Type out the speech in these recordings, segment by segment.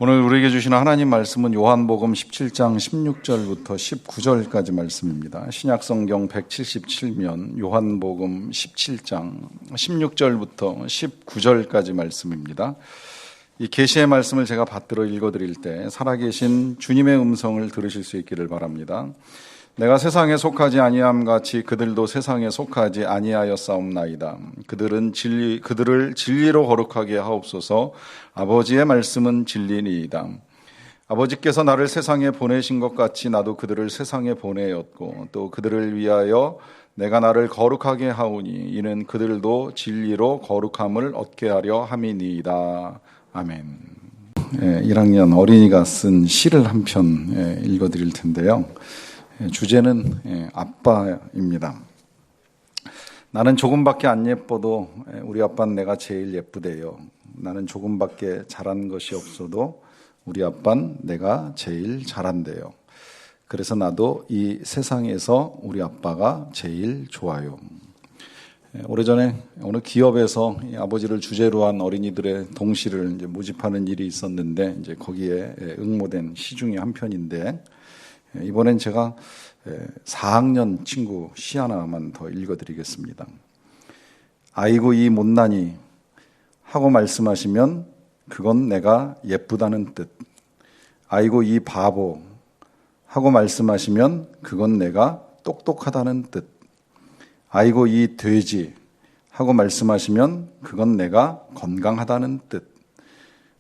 오늘 우리에게 주시는 하나님 말씀은 요한복음 17장 16절부터 19절까지 말씀입니다. 신약성경 177면 요한복음 17장 16절부터 19절까지 말씀입니다. 이 계시의 말씀을 제가 받들어 읽어드릴 때 살아계신 주님의 음성을 들으실 수 있기를 바랍니다. 내가 세상에 속하지 아니함 같이 그들도 세상에 속하지 아니하였사옵나이다. 그들을 진리로 거룩하게 하옵소서. 아버지의 말씀은 진리니이다. 아버지께서 나를 세상에 보내신 것 같이 나도 그들을 세상에 보내었고 또 그들을 위하여 내가 나를 거룩하게 하오니 이는 그들도 진리로 거룩함을 얻게 하려 함이니이다. 아멘. 1학년 어린이가 쓴 시를 한 편 읽어드릴 텐데요. 주제는 아빠입니다. 나는 조금밖에 안 예뻐도 우리 아빠는 내가 제일 예쁘대요. 나는 조금밖에 잘한 것이 없어도 우리 아빠는 내가 제일 잘한대요. 그래서 나도 이 세상에서 우리 아빠가 제일 좋아요. 오래전에 어느 기업에서 아버지를 주제로 한 어린이들의 동시를 이제 모집하는 일이 있었는데 이제 거기에 응모된 시 중에 한 편인데 이번엔 제가 4학년 친구 시 하나만 더 읽어드리겠습니다. 아이고 이 못난이 하고 말씀하시면 그건 내가 예쁘다는 뜻. 아이고 이 바보 하고 말씀하시면 그건 내가 똑똑하다는 뜻. 아이고 이 돼지 하고 말씀하시면 그건 내가 건강하다는 뜻.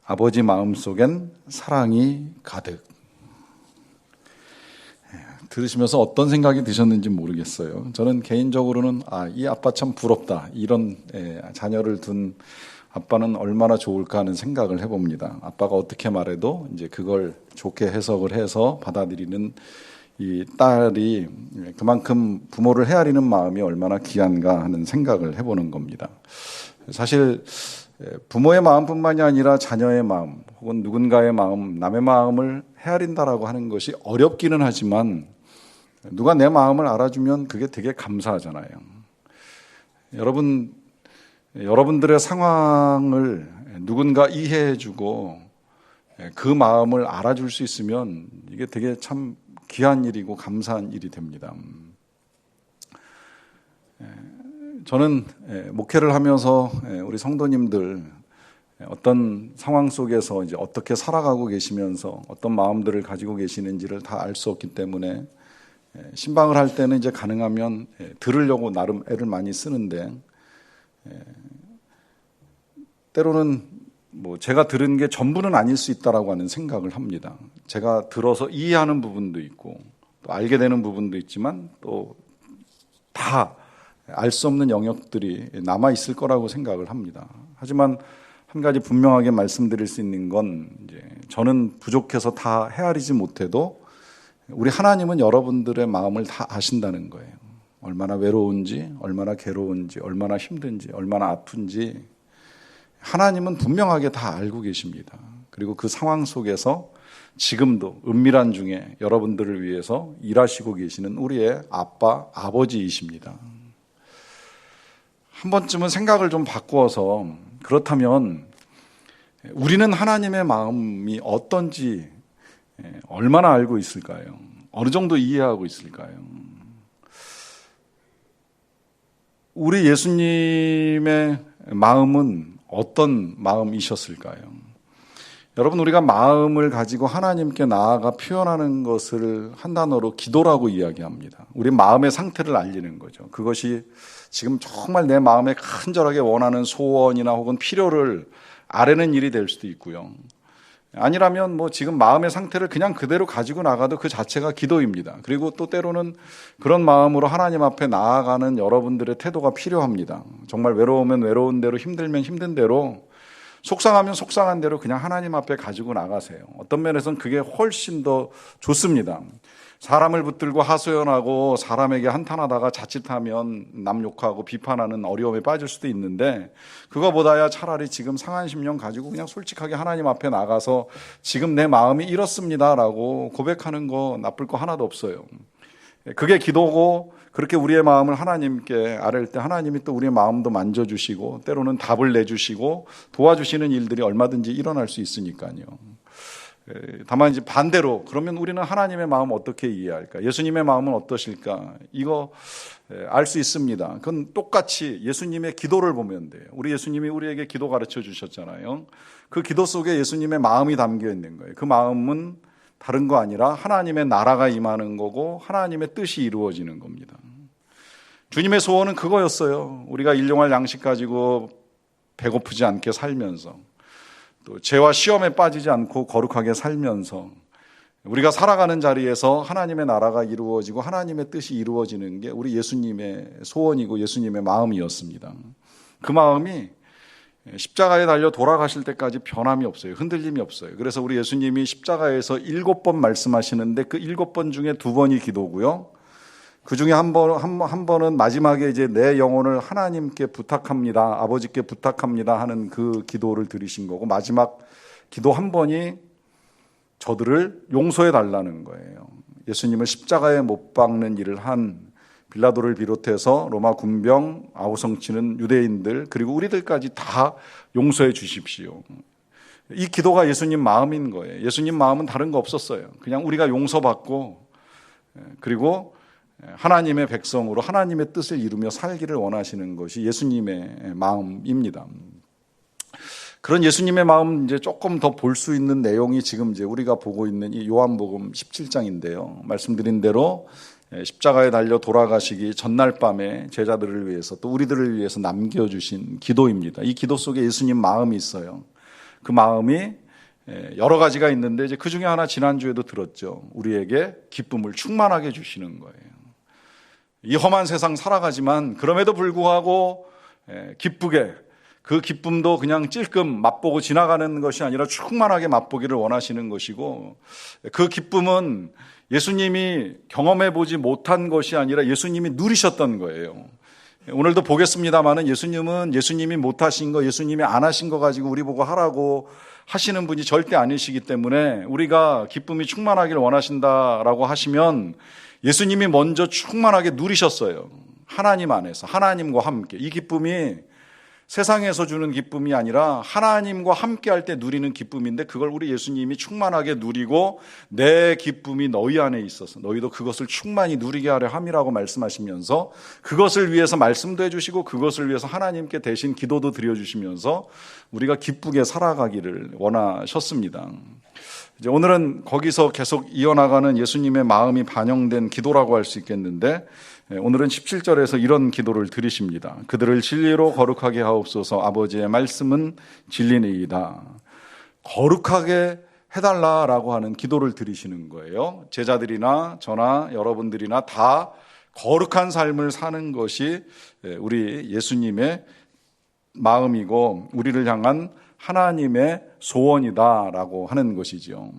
아버지 마음속엔 사랑이 가득. 들으시면서 어떤 생각이 드셨는지 모르겠어요. 저는 개인적으로는 이 아빠 참 부럽다. 이런 자녀를 둔 아빠는 얼마나 좋을까 하는 생각을 해봅니다. 아빠가 어떻게 말해도 이제 그걸 좋게 해석을 해서 받아들이는 이 딸이 그만큼 부모를 헤아리는 마음이 얼마나 귀한가 하는 생각을 해보는 겁니다. 사실 부모의 마음뿐만이 아니라 자녀의 마음 혹은 누군가의 마음, 남의 마음을 헤아린다라고 하는 것이 어렵기는 하지만 누가 내 마음을 알아주면 그게 되게 감사하잖아요. 여러분들의 상황을 누군가 이해해주고 그 마음을 알아줄 수 있으면 이게 되게 참 귀한 일이고 감사한 일이 됩니다. 저는 목회를 하면서 우리 성도님들 어떤 상황 속에서 이제 어떻게 살아가고 계시면서 어떤 마음들을 가지고 계시는지를 다 알 수 없기 때문에 신방을 할 때는 이제 가능하면 들으려고 나름 애를 많이 쓰는데 때로는 뭐 제가 들은 게 전부는 아닐 수 있다라고 하는 생각을 합니다. 제가 들어서 이해하는 부분도 있고 또 알게 되는 부분도 있지만 또 다 알 수 없는 영역들이 남아 있을 거라고 생각을 합니다. 하지만 한 가지 분명하게 말씀드릴 수 있는 건 이제 저는 부족해서 다 헤아리지 못해도 우리 하나님은 여러분들의 마음을 다 아신다는 거예요. 얼마나 외로운지, 얼마나 괴로운지, 얼마나 힘든지, 얼마나 아픈지 하나님은 분명하게 다 알고 계십니다. 그리고 그 상황 속에서 지금도 은밀한 중에 여러분들을 위해서 일하시고 계시는 우리의 아빠, 아버지이십니다. 한 번쯤은 생각을 좀 바꾸어서 그렇다면 우리는 하나님의 마음이 어떤지 얼마나 알고 있을까요? 어느 정도 이해하고 있을까요? 우리 예수님의 마음은 어떤 마음이셨을까요? 여러분, 우리가 마음을 가지고 하나님께 나아가 표현하는 것을 한 단어로 기도라고 이야기합니다. 우리 마음의 상태를 알리는 거죠. 그것이 지금 정말 내 마음에 간절하게 원하는 소원이나 혹은 필요를 아뢰는 일이 될 수도 있고요. 아니라면 뭐 지금 마음의 상태를 그냥 그대로 가지고 나가도 그 자체가 기도입니다. 그리고 또 때로는 그런 마음으로 하나님 앞에 나아가는 여러분들의 태도가 필요합니다. 정말 외로우면 외로운 대로, 힘들면 힘든 대로, 속상하면 속상한 대로 그냥 하나님 앞에 가지고 나가세요. 어떤 면에서는 그게 훨씬 더 좋습니다. 사람을 붙들고 하소연하고 사람에게 한탄하다가 자칫하면 남 욕하고 비판하는 어려움에 빠질 수도 있는데 그거보다야 차라리 지금 상한 심령 가지고 그냥 솔직하게 하나님 앞에 나가서 지금 내 마음이 이렇습니다라고 고백하는 거 나쁠 거 하나도 없어요. 그게 기도고 그렇게 우리의 마음을 하나님께 아뢰일 때 하나님이 또 우리의 마음도 만져주시고 때로는 답을 내주시고 도와주시는 일들이 얼마든지 일어날 수 있으니까요. 다만 이제 반대로 그러면 우리는 하나님의 마음 어떻게 이해할까? 예수님의 마음은 어떠실까? 이거 알 수 있습니다. 그건 똑같이 예수님의 기도를 보면 돼요. 우리 예수님이 우리에게 기도 가르쳐 주셨잖아요. 그 기도 속에 예수님의 마음이 담겨 있는 거예요. 그 마음은 다른 거 아니라 하나님의 나라가 임하는 거고 하나님의 뜻이 이루어지는 겁니다. 주님의 소원은 그거였어요. 우리가 일용할 양식 가지고 배고프지 않게 살면서 또 죄와 시험에 빠지지 않고 거룩하게 살면서 우리가 살아가는 자리에서 하나님의 나라가 이루어지고 하나님의 뜻이 이루어지는 게 우리 예수님의 소원이고 예수님의 마음이었습니다. 그 마음이 십자가에 달려 돌아가실 때까지 변함이 없어요. 흔들림이 없어요. 그래서 우리 예수님이 십자가에서 7번 말씀하시는데 그 7번 중에 2번이 기도고요. 그 중에 한 번은 마지막에 이제 내 영혼을 하나님께 부탁합니다. 아버지께 부탁합니다 하는 그 기도를 드리신 거고 마지막 기도 한 번이 저들을 용서해 달라는 거예요. 예수님을 십자가에 못 박는 일을 한 빌라도를 비롯해서 로마 군병, 아우성치는 유대인들 그리고 우리들까지 다 용서해 주십시오. 이 기도가 예수님 마음인 거예요. 예수님 마음은 다른 거 없었어요. 그냥 우리가 용서받고 그리고 하나님의 백성으로 하나님의 뜻을 이루며 살기를 원하시는 것이 예수님의 마음입니다. 그런 예수님의 마음 이제 조금 더 볼 수 있는 내용이 지금 이제 우리가 보고 있는 이 요한복음 17장인데요. 말씀드린 대로 십자가에 달려 돌아가시기 전날 밤에 제자들을 위해서 또 우리들을 위해서 남겨주신 기도입니다. 이 기도 속에 예수님 마음이 있어요. 그 마음이 여러 가지가 있는데 이제 그 중에 하나 지난주에도 들었죠. 우리에게 기쁨을 충만하게 주시는 거예요. 이 험한 세상 살아가지만 그럼에도 불구하고 기쁘게 그 기쁨도 그냥 찔끔 맛보고 지나가는 것이 아니라 충만하게 맛보기를 원하시는 것이고 그 기쁨은 예수님이 경험해 보지 못한 것이 아니라 예수님이 누리셨던 거예요. 오늘도 보겠습니다만은 예수님은 예수님이 못하신 거, 예수님이 안 하신 거 가지고 우리 보고 하라고 하시는 분이 절대 아니시기 때문에 우리가 기쁨이 충만하길 원하신다라고 하시면 예수님이 먼저 충만하게 누리셨어요. 하나님 안에서, 하나님과 함께. 이 기쁨이 세상에서 주는 기쁨이 아니라 하나님과 함께 할 때 누리는 기쁨인데 그걸 우리 예수님이 충만하게 누리고 내 기쁨이 너희 안에 있어서 너희도 그것을 충만히 누리게 하려 함이라고 말씀하시면서 그것을 위해서 말씀도 해주시고 그것을 위해서 하나님께 대신 기도도 드려주시면서 우리가 기쁘게 살아가기를 원하셨습니다. 이제 오늘은 거기서 계속 이어나가는 예수님의 마음이 반영된 기도라고 할 수 있겠는데 오늘은 17절에서 이런 기도를 드리십니다. 그들을 진리로 거룩하게 하옵소서. 아버지의 말씀은 진리니이다. 거룩하게 해달라라고 하는 기도를 드리시는 거예요. 제자들이나 저나 여러분들이나 다 거룩한 삶을 사는 것이 우리 예수님의 마음이고 우리를 향한 하나님의 소원이다라고 하는 것이죠.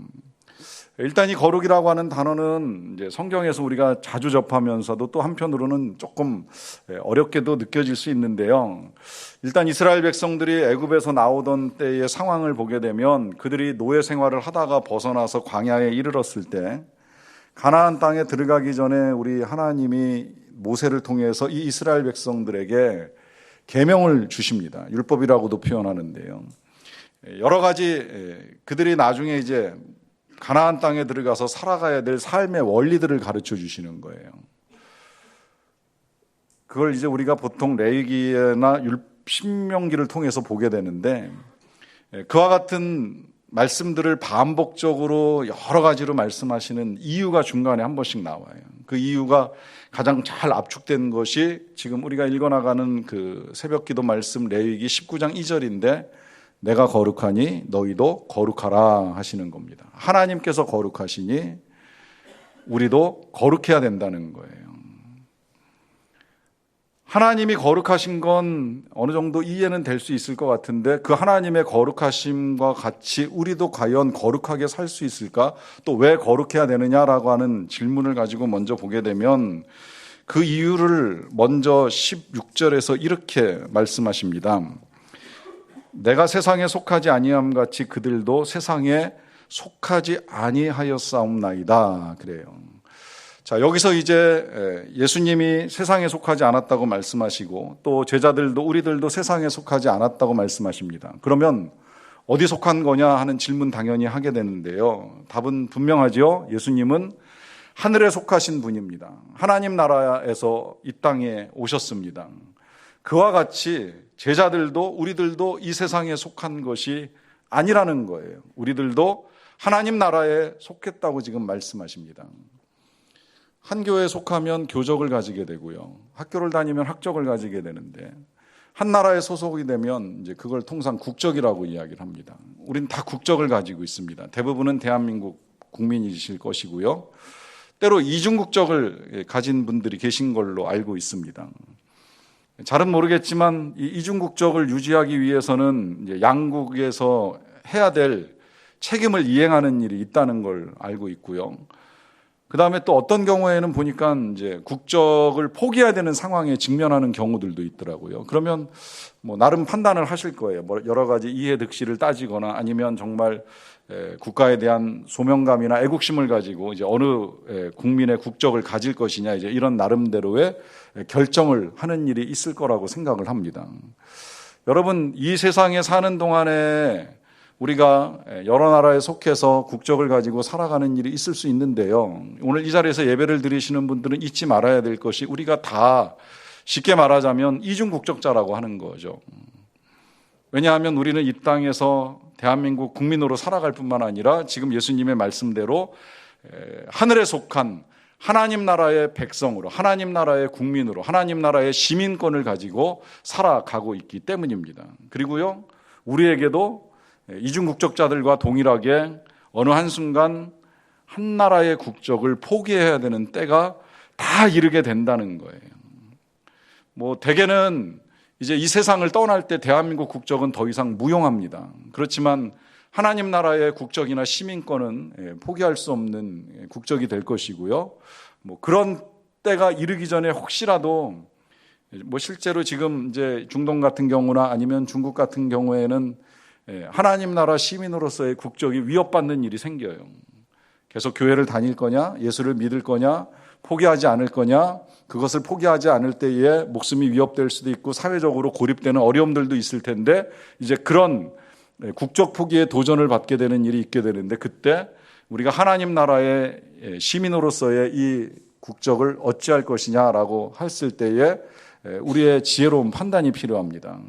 일단 이 거룩이라고 하는 단어는 이제 성경에서 우리가 자주 접하면서도 또 한편으로는 조금 어렵게도 느껴질 수 있는데요. 일단 이스라엘 백성들이 애굽에서 나오던 때의 상황을 보게 되면 그들이 노예 생활을 하다가 벗어나서 광야에 이르렀을 때 가나안 땅에 들어가기 전에 우리 하나님이 모세를 통해서 이 이스라엘 백성들에게 계명을 주십니다. 율법이라고도 표현하는데요. 여러 가지 그들이 나중에 이제 가나안 땅에 들어가서 살아가야 될 삶의 원리들을 가르쳐 주시는 거예요. 그걸 이제 우리가 보통 레위기나 신명기를 통해서 보게 되는데 그와 같은 말씀들을 반복적으로 여러 가지로 말씀하시는 이유가 중간에 한 번씩 나와요. 그 이유가 가장 잘 압축된 것이 지금 우리가 읽어나가는 그 새벽기도 말씀 레위기 19장 2절인데 내가 거룩하니 너희도 거룩하라 하시는 겁니다. 하나님께서 거룩하시니 우리도 거룩해야 된다는 거예요. 하나님이 거룩하신 건 어느 정도 이해는 될 수 있을 것 같은데 그 하나님의 거룩하심과 같이 우리도 과연 거룩하게 살 수 있을까? 또 왜 거룩해야 되느냐라고 하는 질문을 가지고 먼저 보게 되면 그 이유를 먼저 16절에서 이렇게 말씀하십니다. 내가 세상에 속하지 아니함 같이 그들도 세상에 속하지 아니하였사옵나이다. 그래요. 자, 여기서 이제 예수님이 세상에 속하지 않았다고 말씀하시고 또 제자들도 우리들도 세상에 속하지 않았다고 말씀하십니다. 그러면 어디 속한 거냐 하는 질문 당연히 하게 되는데요. 답은 분명하죠. 예수님은 하늘에 속하신 분입니다. 하나님 나라에서 이 땅에 오셨습니다. 그와 같이 제자들도 우리들도 이 세상에 속한 것이 아니라는 거예요. 우리들도 하나님 나라에 속했다고 지금 말씀하십니다. 한 교회에 속하면 교적을 가지게 되고요. 학교를 다니면 학적을 가지게 되는데 한 나라에 소속이 되면 이제 그걸 통상 국적이라고 이야기를 합니다. 우리는 다 국적을 가지고 있습니다. 대부분은 대한민국 국민이실 것이고요. 때로 이중국적을 가진 분들이 계신 걸로 알고 있습니다. 잘은 모르겠지만 이 이중국적을 유지하기 위해서는 이제 양국에서 해야 될 책임을 이행하는 일이 있다는 걸 알고 있고요. 그 다음에 또 어떤 경우에는 보니까 이제 국적을 포기해야 되는 상황에 직면하는 경우들도 있더라고요. 그러면 뭐 나름 판단을 하실 거예요. 뭐 여러 가지 이해 득실을 따지거나 아니면 정말 국가에 대한 소명감이나 애국심을 가지고 이제 어느 국민의 국적을 가질 것이냐 이제 이런 나름대로의 결정을 하는 일이 있을 거라고 생각을 합니다. 여러분, 이 세상에 사는 동안에 우리가 여러 나라에 속해서 국적을 가지고 살아가는 일이 있을 수 있는데요. 오늘 이 자리에서 예배를 드리시는 분들은 잊지 말아야 될 것이 우리가 다 쉽게 말하자면 이중국적자라고 하는 거죠. 왜냐하면 우리는 이 땅에서 대한민국 국민으로 살아갈 뿐만 아니라 지금 예수님의 말씀대로 하늘에 속한 하나님 나라의 백성으로, 하나님 나라의 국민으로, 하나님 나라의 시민권을 가지고 살아가고 있기 때문입니다. 그리고요, 우리에게도 이중국적자들과 동일하게 어느 한순간 한 나라의 국적을 포기해야 되는 때가 다 이르게 된다는 거예요. 뭐 대개는 이제 이 세상을 떠날 때 대한민국 국적은 더 이상 무용합니다. 그렇지만 하나님 나라의 국적이나 시민권은 포기할 수 없는 국적이 될 것이고요. 뭐 그런 때가 이르기 전에 혹시라도 뭐 실제로 지금 이제 중동 같은 경우나 아니면 중국 같은 경우에는 하나님 나라 시민으로서의 국적이 위협받는 일이 생겨요. 계속 교회를 다닐 거냐, 예수를 믿을 거냐, 포기하지 않을 거냐, 그것을 포기하지 않을 때에 목숨이 위협될 수도 있고 사회적으로 고립되는 어려움들도 있을 텐데 이제 그런 국적 포기에 도전을 받게 되는 일이 있게 되는데 그때 우리가 하나님 나라의 시민으로서의 이 국적을 어찌할 것이냐라고 했을 때에 우리의 지혜로운 판단이 필요합니다.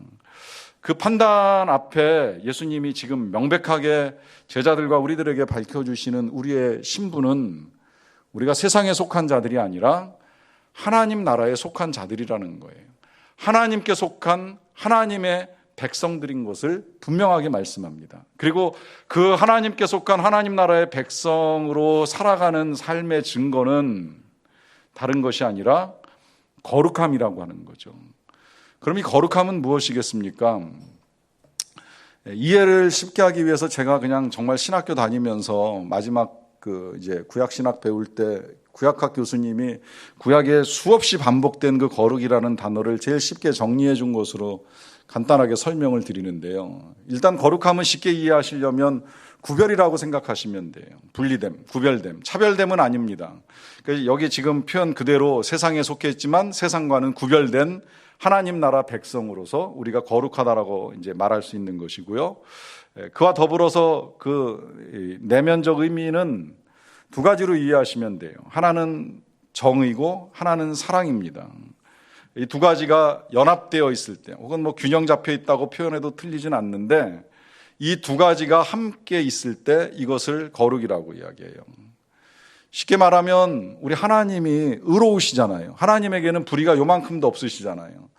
그 판단 앞에 예수님이 지금 명백하게 제자들과 우리들에게 밝혀주시는 우리의 신분은 우리가 세상에 속한 자들이 아니라 하나님 나라에 속한 자들이라는 거예요. 하나님께 속한 하나님의 백성들인 것을 분명하게 말씀합니다. 그리고 그 하나님께 속한 하나님 나라의 백성으로 살아가는 삶의 증거는 다른 것이 아니라 거룩함이라고 하는 거죠. 그럼 이 거룩함은 무엇이겠습니까? 이해를 쉽게 하기 위해서 제가 그냥 정말 신학교 다니면서 마지막 이제 구약 신학 배울 때 구약학 교수님이 구약에 수없이 반복된 그 거룩이라는 단어를 제일 쉽게 정리해 준 것으로 간단하게 설명을 드리는데요. 일단 거룩함은 쉽게 이해하시려면 구별이라고 생각하시면 돼요. 분리됨, 구별됨, 차별됨은 아닙니다. 그래서 여기 지금 표현 그대로 세상에 속해 있지만 세상과는 구별된 하나님 나라 백성으로서 우리가 거룩하다라고 이제 말할 수 있는 것이고요. 그와 더불어서 그 내면적 의미는 두 가지로 이해하시면 돼요. 하나는 정의고 하나는 사랑입니다. 이 두 가지가 연합되어 있을 때 혹은 뭐 균형 잡혀 있다고 표현해도 틀리진 않는데 이 두 가지가 함께 있을 때 이것을 거룩이라고 이야기해요. 쉽게 말하면 우리 하나님이 의로우시잖아요. 하나님에게는 불의가 요만큼도 없으시잖아요.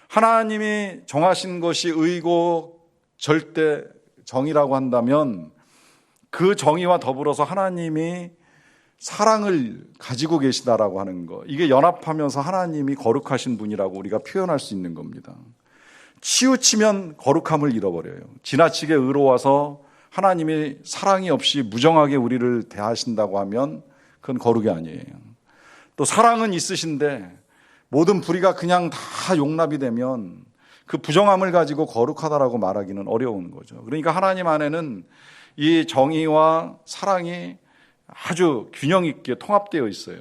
하나님이 정하신 것이 의고 절대 정의라고 한다면 그 정의와 더불어서 하나님이 사랑을 가지고 계시다라고 하는 거, 이게 연합하면서 하나님이 거룩하신 분이라고 우리가 표현할 수 있는 겁니다. 치우치면 거룩함을 잃어버려요. 지나치게 의로워서 하나님이 사랑이 없이 무정하게 우리를 대하신다고 하면 그건 거룩이 아니에요. 또 사랑은 있으신데 모든 불의가 그냥 다 용납이 되면 그 부정함을 가지고 거룩하다라고 말하기는 어려운 거죠. 그러니까 하나님 안에는 이 정의와 사랑이 아주 균형 있게 통합되어 있어요.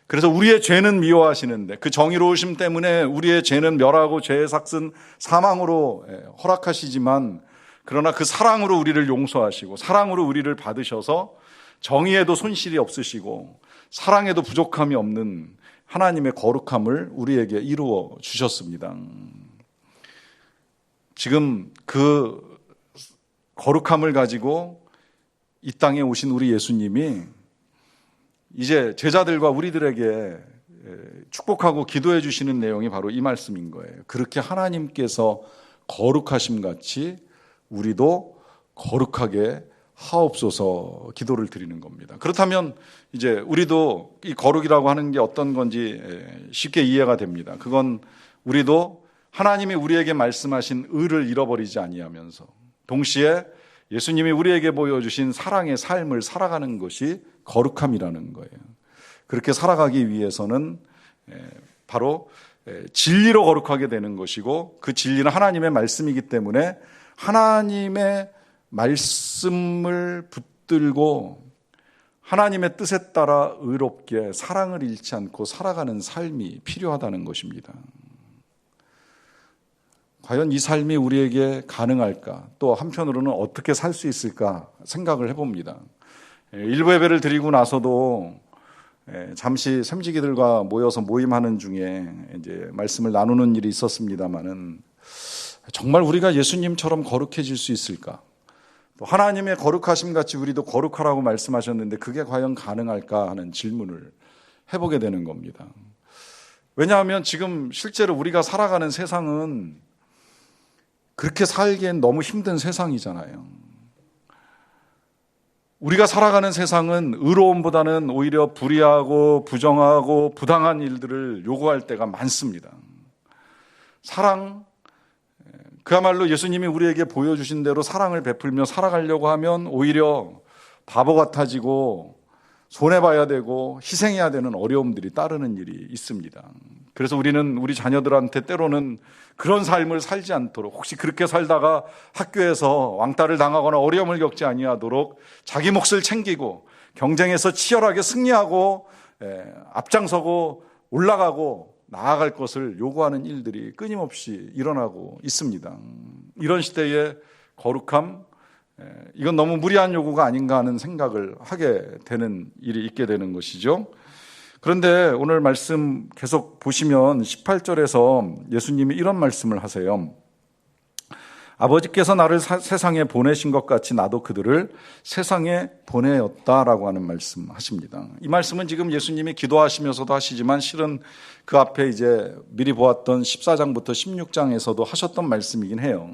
그래서 우리의 죄는 미워하시는데 그 정의로우심 때문에 우리의 죄는 멸하고 죄의 삭은 사망으로 허락하시지만 그러나 그 사랑으로 우리를 용서하시고 사랑으로 우리를 받으셔서 정의에도 손실이 없으시고 사랑에도 부족함이 없는 하나님의 거룩함을 우리에게 이루어 주셨습니다. 지금 그 거룩함을 가지고 이 땅에 오신 우리 예수님이 이제 제자들과 우리들에게 축복하고 기도해 주시는 내용이 바로 이 말씀인 거예요. 그렇게 하나님께서 거룩하심 같이 우리도 거룩하게 하옵소서 기도를 드리는 겁니다. 그렇다면 이제 우리도 이 거룩이라고 하는 게 어떤 건지 쉽게 이해가 됩니다. 그건 우리도 하나님이 우리에게 말씀하신 의를 잃어버리지 아니하면서 동시에 예수님이 우리에게 보여주신 사랑의 삶을 살아가는 것이 거룩함이라는 거예요. 그렇게 살아가기 위해서는 바로 진리로 거룩하게 되는 것이고 그 진리는 하나님의 말씀이기 때문에 하나님의 말씀을 붙들고 하나님의 뜻에 따라 의롭게 사랑을 잃지 않고 살아가는 삶이 필요하다는 것입니다. 과연 이 삶이 우리에게 가능할까? 또 한편으로는 어떻게 살 수 있을까 생각을 해봅니다. 일부 예배를 드리고 나서도 잠시 샘지기들과 모여서 모임하는 중에 이제 말씀을 나누는 일이 있었습니다만은 정말 우리가 예수님처럼 거룩해질 수 있을까? 또 하나님의 거룩하심 같이 우리도 거룩하라고 말씀하셨는데 그게 과연 가능할까 하는 질문을 해보게 되는 겁니다. 왜냐하면 지금 실제로 우리가 살아가는 세상은 그렇게 살기엔 너무 힘든 세상이잖아요. 우리가 살아가는 세상은 의로움보다는 오히려 불의하고 부정하고 부당한 일들을 요구할 때가 많습니다. 사랑, 그야말로 예수님이 우리에게 보여주신 대로 사랑을 베풀며 살아가려고 하면 오히려 바보 같아지고 손해봐야 되고 희생해야 되는 어려움들이 따르는 일이 있습니다. 그래서 우리는 우리 자녀들한테 때로는 그런 삶을 살지 않도록 혹시 그렇게 살다가 학교에서 왕따를 당하거나 어려움을 겪지 아니하도록 자기 몫을 챙기고 경쟁에서 치열하게 승리하고 앞장서고 올라가고 나아갈 것을 요구하는 일들이 끊임없이 일어나고 있습니다. 이런 시대에 거룩함, 이건 너무 무리한 요구가 아닌가 하는 생각을 하게 되는 일이 있게 되는 것이죠. 그런데 오늘 말씀 계속 보시면 18절에서 예수님이 이런 말씀을 하세요. 아버지께서 나를 세상에 보내신 것 같이 나도 그들을 세상에 보내었다라고 하는 말씀 하십니다. 이 말씀은 지금 예수님이 기도하시면서도 하시지만 실은 그 앞에 이제 미리 보았던 14장부터 16장에서도 하셨던 말씀이긴 해요.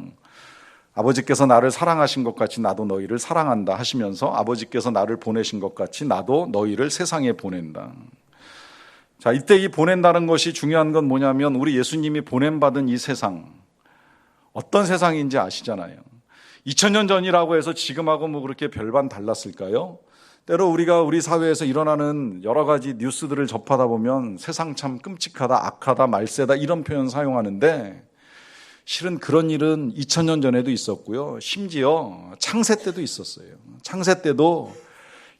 아버지께서 나를 사랑하신 것 같이 나도 너희를 사랑한다 하시면서 아버지께서 나를 보내신 것 같이 나도 너희를 세상에 보낸다. 자, 이때 이 보낸다는 것이 중요한 건 뭐냐면 우리 예수님이 보냄받은 이 세상, 어떤 세상인지 아시잖아요. 2000년 전이라고 해서 지금하고 뭐 그렇게 별반 달랐을까요? 때로 우리가 우리 사회에서 일어나는 여러 가지 뉴스들을 접하다 보면 세상 참 끔찍하다, 악하다, 말세다 이런 표현 사용하는데 실은 그런 일은 2000년 전에도 있었고요. 심지어 창세 때도 있었어요. 창세 때도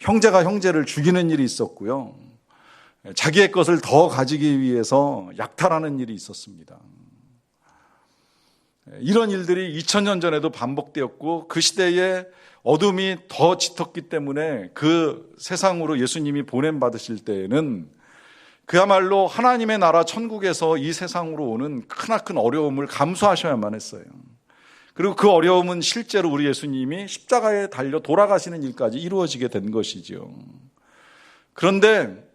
형제가 형제를 죽이는 일이 있었고요. 자기의 것을 더 가지기 위해서 약탈하는 일이 있었습니다. 이런 일들이 2000년 전에도 반복되었고 그 시대에 어둠이 더 짙었기 때문에 그 세상으로 예수님이 보냄받으실 때에는 그야말로 하나님의 나라 천국에서 이 세상으로 오는 크나큰 어려움을 감수하셔야만 했어요. 그리고 그 어려움은 실제로 우리 예수님이 십자가에 달려 돌아가시는 일까지 이루어지게 된 것이죠. 그런데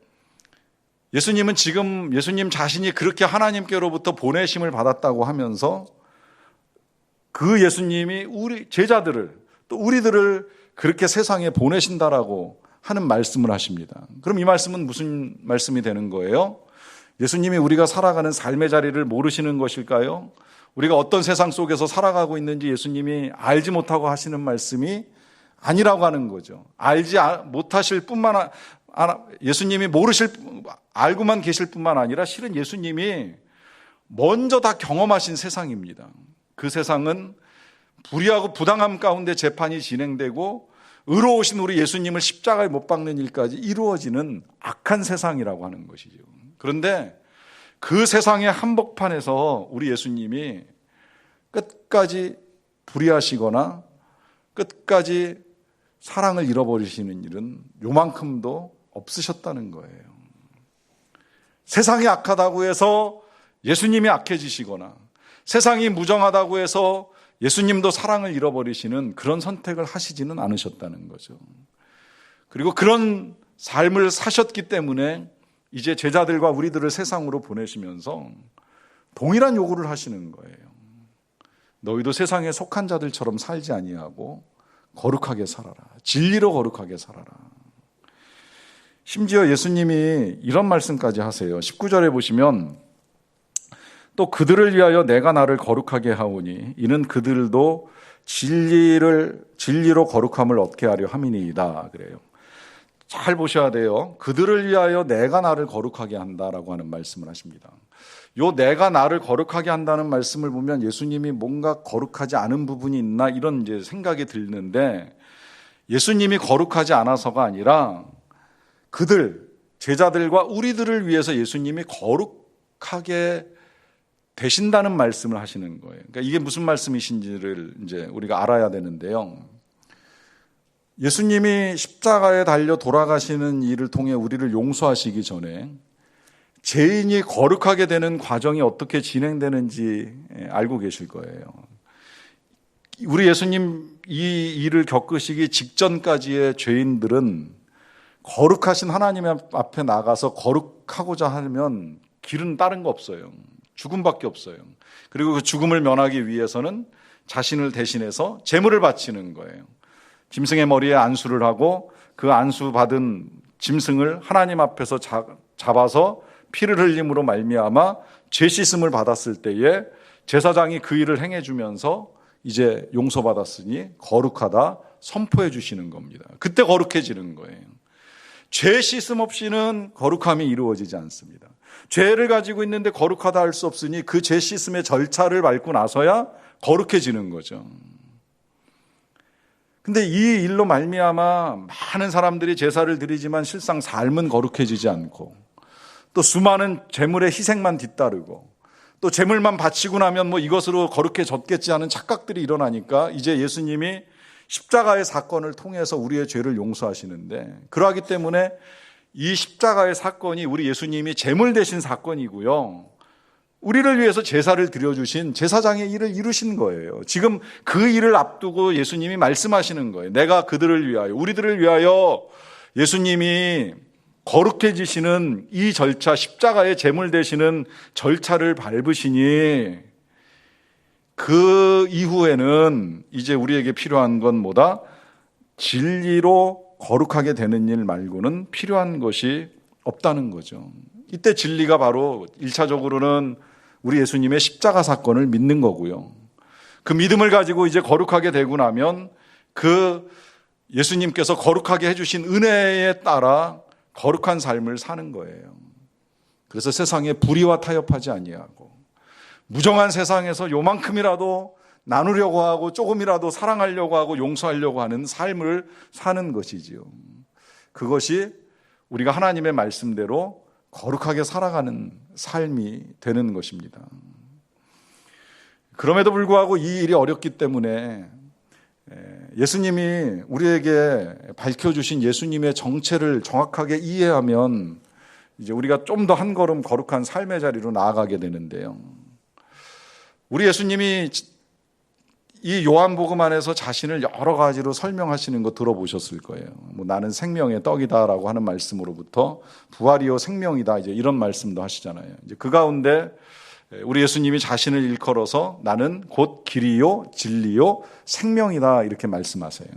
예수님은 지금 예수님 자신이 그렇게 하나님께로부터 보내심을 받았다고 하면서 그 예수님이 우리 제자들을 또 우리들을 그렇게 세상에 보내신다라고 하는 말씀을 하십니다. 그럼 이 말씀은 무슨 말씀이 되는 거예요? 예수님이 우리가 살아가는 삶의 자리를 모르시는 것일까요? 우리가 어떤 세상 속에서 살아가고 있는지 예수님이 알지 못하고 하시는 말씀이 아니라고 하는 거죠. 알지 못하실 뿐만 아니라 예수님이 알고만 계실 뿐만 아니라 실은 예수님이 먼저 다 경험하신 세상입니다. 그 세상은 불의하고 부당함 가운데 재판이 진행되고 의로우신 우리 예수님을 십자가에 못 박는 일까지 이루어지는 악한 세상이라고 하는 것이죠. 그런데 그 세상의 한복판에서 우리 예수님이 끝까지 불의하시거나 끝까지 사랑을 잃어버리시는 일은 요만큼도 없으셨다는 거예요. 세상이 악하다고 해서 예수님이 악해지시거나 세상이 무정하다고 해서 예수님도 사랑을 잃어버리시는 그런 선택을 하시지는 않으셨다는 거죠. 그리고 그런 삶을 사셨기 때문에 이제 제자들과 우리들을 세상으로 보내시면서 동일한 요구를 하시는 거예요. 너희도 세상에 속한 자들처럼 살지 아니하고 거룩하게 살아라. 진리로 거룩하게 살아라. 심지어 예수님이 이런 말씀까지 하세요. 19절에 보시면 또 그들을 위하여 내가 나를 거룩하게 하오니 이는 그들도 진리로 거룩함을 얻게 하려 함이니이다. 그래요. 잘 보셔야 돼요. 그들을 위하여 내가 나를 거룩하게 한다라고 하는 말씀을 하십니다. 요 내가 나를 거룩하게 한다는 말씀을 보면 예수님이 뭔가 거룩하지 않은 부분이 있나 이런 이제 생각이 드는데 예수님이 거룩하지 않아서가 아니라 그들, 제자들과 우리들을 위해서 예수님이 거룩하게 되신다는 말씀을 하시는 거예요. 그러니까 이게 무슨 말씀이신지를 이제 우리가 알아야 되는데요. 예수님이 십자가에 달려 돌아가시는 일을 통해 우리를 용서하시기 전에 죄인이 거룩하게 되는 과정이 어떻게 진행되는지 알고 계실 거예요. 우리 예수님 이 일을 겪으시기 직전까지의 죄인들은 거룩하신 하나님 앞에 나가서 거룩하고자 하면 길은 다른 거 없어요. 죽음밖에 없어요. 그리고 그 죽음을 면하기 위해서는 자신을 대신해서 제물을 바치는 거예요. 짐승의 머리에 안수를 하고 그 안수 받은 짐승을 하나님 앞에서 잡아서 피를 흘림으로 말미암아 죄 씻음을 받았을 때에 제사장이 그 일을 행해주면서 이제 용서받았으니 거룩하다 선포해 주시는 겁니다. 그때 거룩해지는 거예요. 죄 씻음 없이는 거룩함이 이루어지지 않습니다. 죄를 가지고 있는데 거룩하다 할 수 없으니 그 죄 씻음의 절차를 밟고 나서야 거룩해지는 거죠. 근데 이 일로 말미암아 많은 사람들이 제사를 드리지만 실상 삶은 거룩해지지 않고 또 수많은 제물의 희생만 뒤따르고 또 제물만 바치고 나면 뭐 이것으로 거룩해졌겠지 하는 착각들이 일어나니까 이제 예수님이 십자가의 사건을 통해서 우리의 죄를 용서하시는데 그러하기 때문에 이 십자가의 사건이 우리 예수님이 제물 되신 사건이고요. 우리를 위해서 제사를 드려주신 제사장의 일을 이루신 거예요. 지금 그 일을 앞두고 예수님이 말씀하시는 거예요. 내가 그들을 위하여, 우리들을 위하여 예수님이 거룩해지시는 이 절차, 십자가의 제물 되시는 절차를 밟으시니 그 이후에는 이제 우리에게 필요한 건 뭐다? 진리로 거룩하게 되는 일 말고는 필요한 것이 없다는 거죠. 이때 진리가 바로 1차적으로는 우리 예수님의 십자가 사건을 믿는 거고요. 그 믿음을 가지고 이제 거룩하게 되고 나면 그 예수님께서 거룩하게 해주신 은혜에 따라 거룩한 삶을 사는 거예요. 그래서 세상에 불의와 타협하지 아니하고 무정한 세상에서 요만큼이라도 나누려고 하고 조금이라도 사랑하려고 하고 용서하려고 하는 삶을 사는 것이지요. 그것이 우리가 하나님의 말씀대로 거룩하게 살아가는 삶이 되는 것입니다. 그럼에도 불구하고 이 일이 어렵기 때문에 예수님이 우리에게 밝혀주신 예수님의 정체를 정확하게 이해하면 이제 우리가 좀 더 한 걸음 거룩한 삶의 자리로 나아가게 되는데요. 우리 예수님이 이 요한복음 안에서 자신을 여러 가지로 설명하시는 거 들어보셨을 거예요. 뭐 나는 생명의 떡이다라고 하는 말씀으로부터 부활이요 생명이다 이제 이런 말씀도 하시잖아요. 이제 그 가운데 우리 예수님이 자신을 일컬어서 나는 곧 길이요 진리요 생명이다 이렇게 말씀하세요.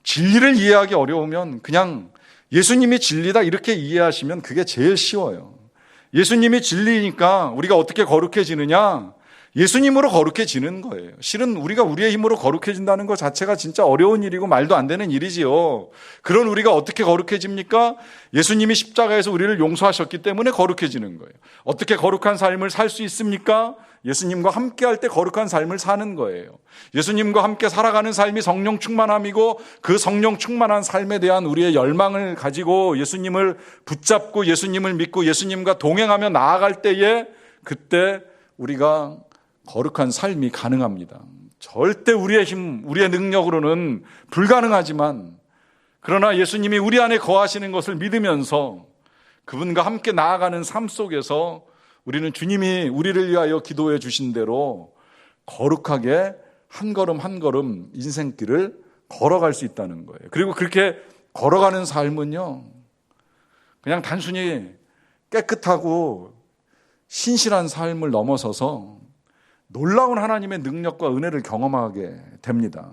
진리를 이해하기 어려우면 그냥 예수님이 진리다 이렇게 이해하시면 그게 제일 쉬워요. 예수님이 진리니까 우리가 어떻게 거룩해지느냐? 예수님으로 거룩해지는 거예요. 실은 우리가 우리의 힘으로 거룩해진다는 것 자체가 진짜 어려운 일이고 말도 안 되는 일이지요. 그런 우리가 어떻게 거룩해집니까? 예수님이 십자가에서 우리를 용서하셨기 때문에 거룩해지는 거예요. 어떻게 거룩한 삶을 살 수 있습니까? 예수님과 함께 할 때 거룩한 삶을 사는 거예요. 예수님과 함께 살아가는 삶이 성령 충만함이고 그 성령 충만한 삶에 대한 우리의 열망을 가지고 예수님을 붙잡고 예수님을 믿고 예수님과 동행하며 나아갈 때에 그때 우리가 거룩한 삶이 가능합니다. 절대 우리의 힘, 우리의 능력으로는 불가능하지만 그러나 예수님이 우리 안에 거하시는 것을 믿으면서 그분과 함께 나아가는 삶 속에서 우리는 주님이 우리를 위하여 기도해 주신 대로 거룩하게 한 걸음 한 걸음 인생길을 걸어갈 수 있다는 거예요. 그리고 그렇게 걸어가는 삶은요, 그냥 단순히 깨끗하고 신실한 삶을 넘어서서 놀라운 하나님의 능력과 은혜를 경험하게 됩니다.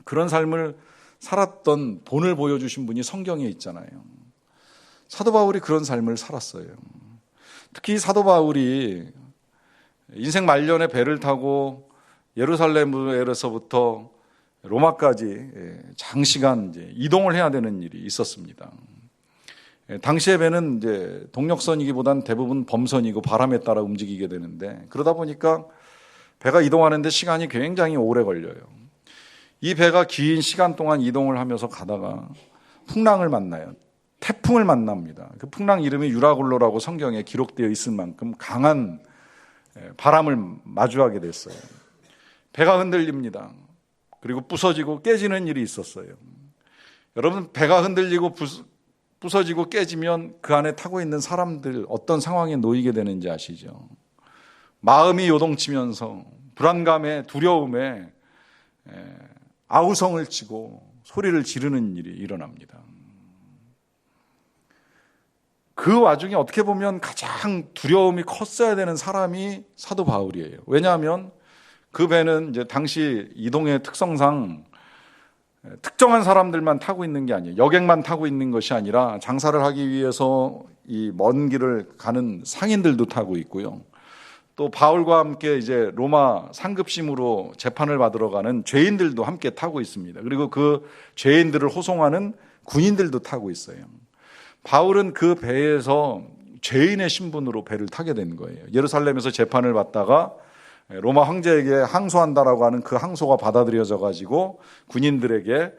그런 삶을 살았던 본을 보여주신 분이 성경에 있잖아요. 사도 바울이 그런 삶을 살았어요. 특히 사도 바울이 인생 말년에 배를 타고 예루살렘에서부터 로마까지 장시간 이제 이동을 해야 되는 일이 있었습니다. 당시의 배는 이제 동력선이기보다는 대부분 범선이고 바람에 따라 움직이게 되는데 그러다 보니까 배가 이동하는데 시간이 굉장히 오래 걸려요. 이 배가 긴 시간 동안 이동을 하면서 가다가 풍랑을 만나요. 태풍을 만납니다. 그 풍랑 이름이 유라굴로라고 성경에 기록되어 있을 만큼 강한 바람을 마주하게 됐어요. 배가 흔들립니다. 그리고 부서지고 깨지는 일이 있었어요. 여러분, 배가 흔들리고 부서지고 깨지면 그 안에 타고 있는 사람들 어떤 상황에 놓이게 되는지 아시죠? 마음이 요동치면서 불안감에 두려움에 아우성을 치고 소리를 지르는 일이 일어납니다. 그 와중에 어떻게 보면 가장 두려움이 컸어야 되는 사람이 사도 바울이에요. 왜냐하면 그 배는 이제 당시 이동의 특성상 특정한 사람들만 타고 있는 게 아니에요. 여객만 타고 있는 것이 아니라 장사를 하기 위해서 이 먼 길을 가는 상인들도 타고 있고요. 또 바울과 함께 이제 로마 상급심으로 재판을 받으러 가는 죄인들도 함께 타고 있습니다. 그리고 그 죄인들을 호송하는 군인들도 타고 있어요. 바울은 그 배에서 죄인의 신분으로 배를 타게 된 거예요. 예루살렘에서 재판을 받다가 로마 황제에게 항소한다라고 하는 그 항소가 받아들여져 가지고 군인들에게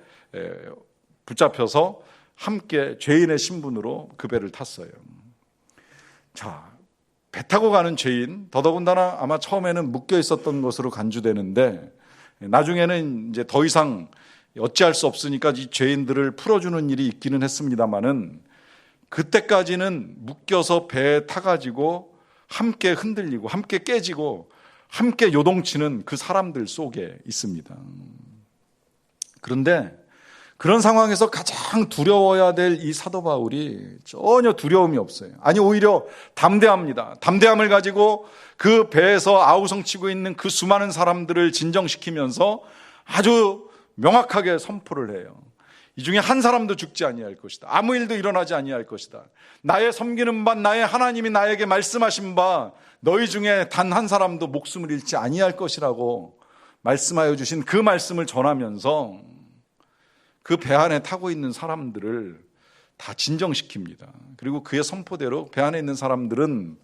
붙잡혀서 함께 죄인의 신분으로 그 배를 탔어요. 자, 배 타고 가는 죄인, 더더군다나 아마 처음에는 묶여 있었던 것으로 간주되는데 나중에는 이제 더 이상 어찌할 수 없으니까 이 죄인들을 풀어주는 일이 있기는 했습니다만은 그때까지는 묶여서 배에 타가지고 함께 흔들리고 함께 깨지고 함께 요동치는 그 사람들 속에 있습니다. 그런데 그런 상황에서 가장 두려워야 될 이 사도 바울이 전혀 두려움이 없어요. 아니, 오히려 담대합니다. 담대함을 가지고 그 배에서 아우성치고 있는 그 수많은 사람들을 진정시키면서 아주 명확하게 선포를 해요. 이 중에 한 사람도 죽지 아니할 것이다. 아무 일도 일어나지 아니할 것이다. 나의 섬기는 바, 나의 하나님이 나에게 말씀하신 바, 너희 중에 단 한 사람도 목숨을 잃지 아니할 것이라고 말씀하여 주신 그 말씀을 전하면서 그 배 안에 타고 있는 사람들을 다 진정시킵니다. 그리고 그의 선포대로 배 안에 있는 사람들은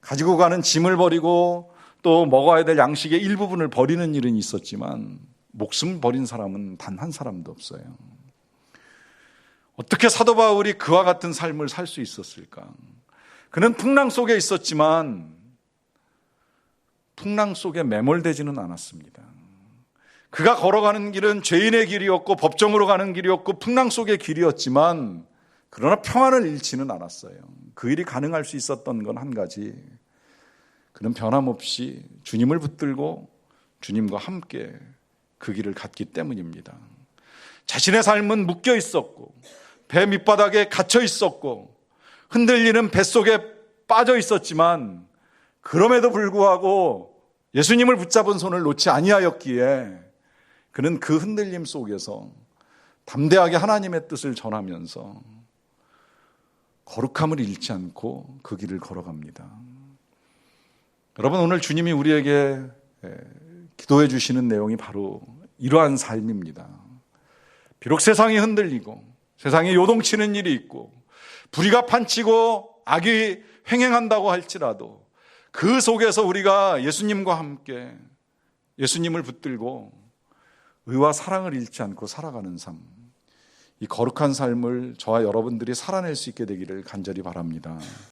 가지고 가는 짐을 버리고 또 먹어야 될 양식의 일부분을 버리는 일은 있었지만 목숨을 버린 사람은 단 한 사람도 없어요. 어떻게 사도 바울이 그와 같은 삶을 살 수 있었을까? 그는 풍랑 속에 있었지만 풍랑 속에 매몰되지는 않았습니다. 그가 걸어가는 길은 죄인의 길이었고 법정으로 가는 길이었고 풍랑 속의 길이었지만 그러나 평안을 잃지는 않았어요. 그 일이 가능할 수 있었던 건 한 가지. 그는 변함없이 주님을 붙들고 주님과 함께 그 길을 갔기 때문입니다. 자신의 삶은 묶여 있었고 배 밑바닥에 갇혀 있었고 흔들리는 뱃속에 빠져 있었지만 그럼에도 불구하고 예수님을 붙잡은 손을 놓지 아니하였기에 그는 그 흔들림 속에서 담대하게 하나님의 뜻을 전하면서 거룩함을 잃지 않고 그 길을 걸어갑니다. 여러분, 오늘 주님이 우리에게 기도해 주시는 내용이 바로 이러한 삶입니다. 비록 세상이 흔들리고 세상에 요동치는 일이 있고 불의가 판치고 악이 횡행한다고 할지라도 그 속에서 우리가 예수님과 함께 예수님을 붙들고 의와 사랑을 잃지 않고 살아가는 삶, 이 거룩한 삶을 저와 여러분들이 살아낼 수 있게 되기를 간절히 바랍니다.